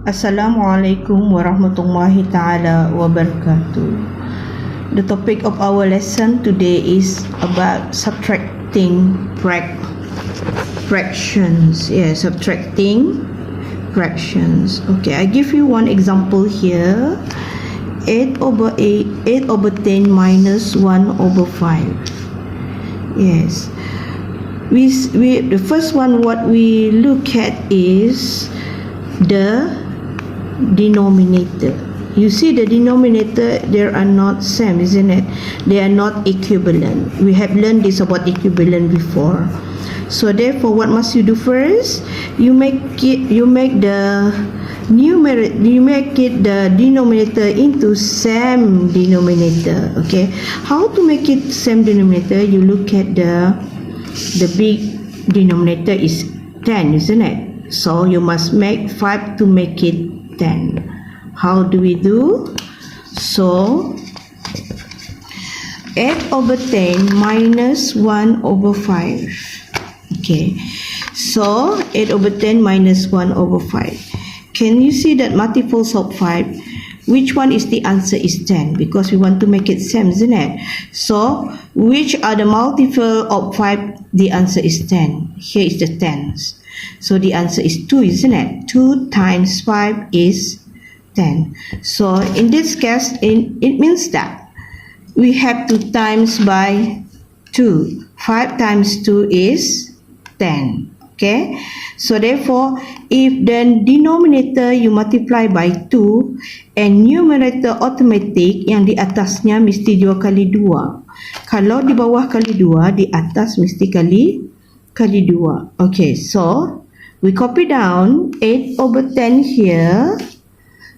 Assalamualaikum warahmatullahi ta'ala wabarakatuh. The topic of our lesson today is about subtracting fractions. Subtracting fractions. Okay, I give you one example here. 8 over 10 minus 1 over 5. Yes. The first one what we look at is the denominator. You see the denominator, they are not same, isn't it? They are not equivalent. We have learned this about equivalent before. So therefore, what must you do first? You make the denominator into same denominator. Okay, how to make it same denominator? You look at the big denominator is 10, isn't it? So you must make 5 to make it 10. How do we do? So 8 over 10 minus 1 over 5. Okay, so 8 over 10 minus 1 over 5. Can you see that multiples of 5? Which one is the answer is 10? Because we want to make it same, isn't it? So which are the multiple of 5? The answer is 10. Here is the tens. So the answer is 2, isn't it? 2 times 5 is 10. So in this case, it means that we have to times by 2. 5 times 2 is 10. Okay. So therefore, if the denominator you multiply by 2 and numerator automatic, yang di atasnya mesti 2 kali 2. Kalau di bawah kali 2, di atas mesti kali 2. Okay, so we copy down 8 over 10 here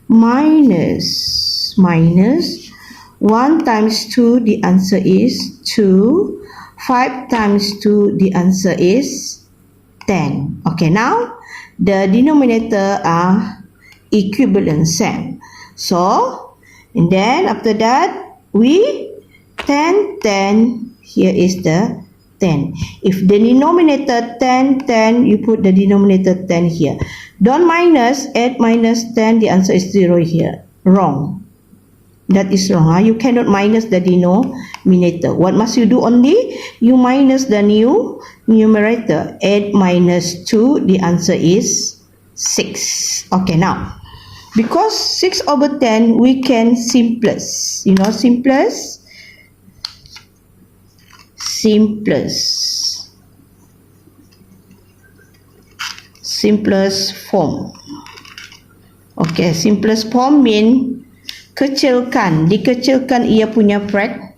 minus 1 times 2, the answer is 2. 5 times 2, the answer is 10. Okay, now the denominator are equivalent, same. So, and then after that, we 10, here is the 10. If the denominator 10, you put the denominator 10 here. Don't minus, 8 minus 10, the answer is 0 here. Wrong. That is wrong. You cannot minus the denominator. What must you do only? You minus the numerator. 8 minus 2, the answer is 6. Okay, now, because 6 over 10, we can simplest. You know, simplest form. Okay, simplest form mean kecilkan, dikecilkan ia punya fraction.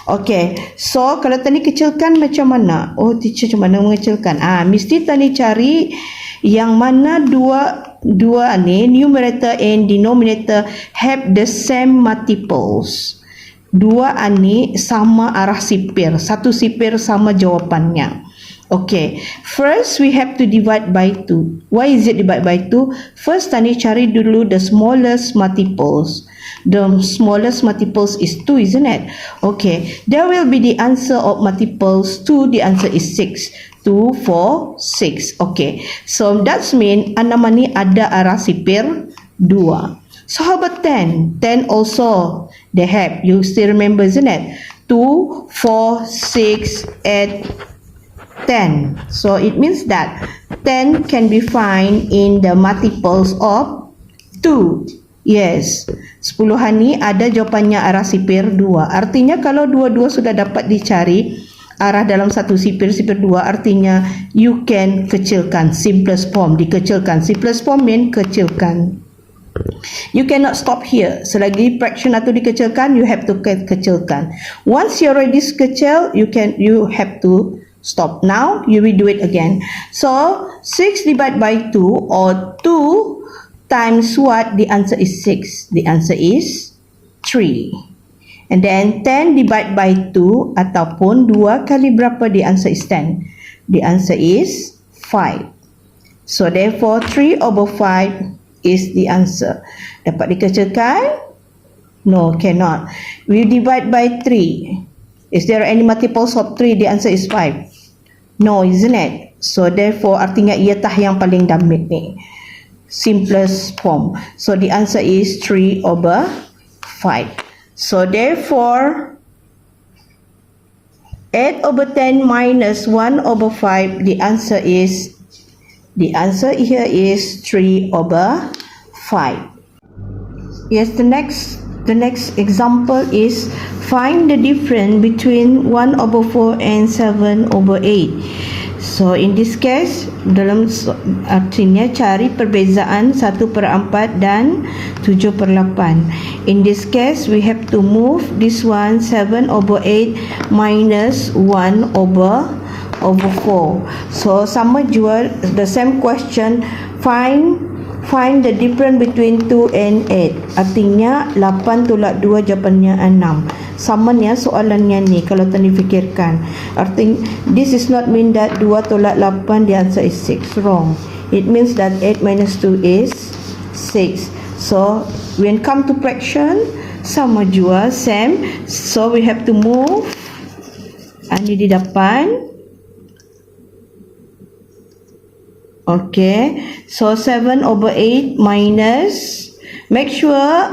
Okay, so kalau tadi kecilkan macam mana? Oh, teacher macam mana mengecilkan? Mesti tadi cari yang mana dua ni, numerator and denominator have the same multiples. Dua ni sama arah sipir, satu sipir sama jawapannya. Okay, first we have to divide by 2. Why is it divide by 2? First tadi cari dulu the smallest multiples. The smallest multiples is 2, isn't it? Okay, there will be the answer of multiples 2. The answer is 6. 2, 4, 6. Okay, so that's mean nama ni ada arah sipir 2. So how about 10? 10 also they have. You still remember, isn't it? 2, 4, 6, 8, 10. So it means that 10 can be found in the multiples of 2. Yes, 10 ni ada jawapannya arah sipir 2. Artinya kalau dua-dua sudah dapat dicari arah dalam satu sipir 2, artinya you can kecilkan. Simplest form, dikecilkan. Simplest form mean kecilkan. You cannot stop here. Selagi fraction atau dikecilkan, you have to kecilkan. Once you already kecil, you have to stop. Now you will do it again. So 6 divided by 2 or 2 times what? The answer is 6. The answer is 3. And then 10 divided by 2 ataupun 2 kali berapa? The answer is 10. The answer is 5. So therefore 3 over 5 is the answer. Dapat dikecilkan? No, cannot. We divide by 3. Is there any multiples of 3? The answer is 5. No, isn't it? So therefore artinya iatah yang paling damit ni. Simplest form. So the answer is 3/5. So therefore 8/10 minus 1/5, the answer here is 3/5. Yes, the next example is find the difference between 1/4 and 7/8. So in this case, artinya cari perbezaan 1/4 dan 7/8. In this case, we have to move this one 7/8 minus 1/4. So sama jua, the same question, find the difference between 2 and 8. Artinya 8 tolak 2 jawapannya 6. Samanya soalannya ni kalau tadi fikirkan. Artinya this is not mean that 2 tolak 8 the answer is 6. Wrong. It means that 8 minus 2 is 6. So when come to fraction, sama jua, same. So we have to move. Ini di depan. Okay, so 7/8 minus, make sure,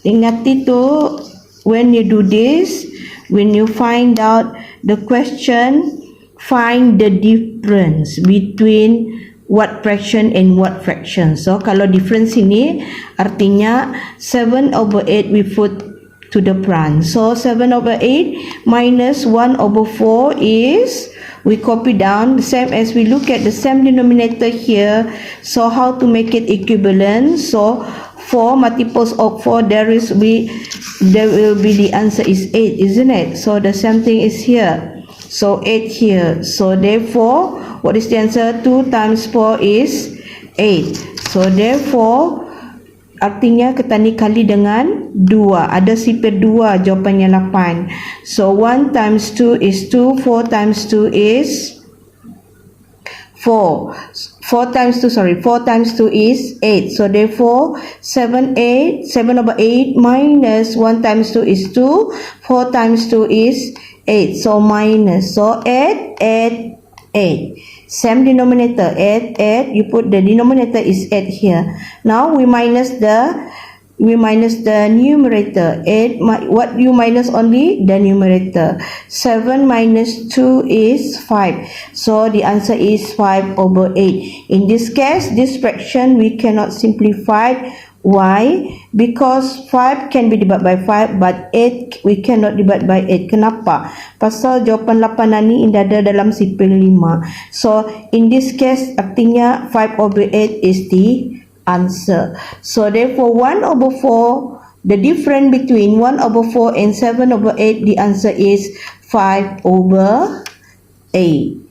ingat itu, when you do this, when you find out the question, find the difference between what fraction and what fraction. So kalau difference ini, artinya 7/8 we put to the front. So 7/8 minus 1/4 is, we copy down, the same as we look at the same denominator here. So how to make it equivalent? So 4 multiples of 4, there will be the answer is 8, isn't it? So the same thing is here. So 8 here. So therefore, what is the answer? 2 times 4 is 8. So therefore, artinya kita ni kali dengan 2. Ada sipir 2, jawapannya 8. So 1 times 2 is 2. 4 times 2 is 4. 4 times 2 is 8. So therefore 7/8 minus 1 times 2 is 2. 4 times 2 is 8. So minus. So 8. Same denominator, 8, you put the denominator is 8 here. Now we minus the numerator. 8, what you minus? Only the numerator. 7 minus 2 is 5. So the answer is 5/8. In this case, this fraction we cannot simplify. Why? Because 5 can be divided by 5, but 8 we cannot divide by 8. Kenapa? Pasal jawapan 8 ni ada dalam sipil 5. So in this case, artinya 5/8 is the answer. So therefore 1/4, the difference between 1/4 and 7/8, the answer is 5/8.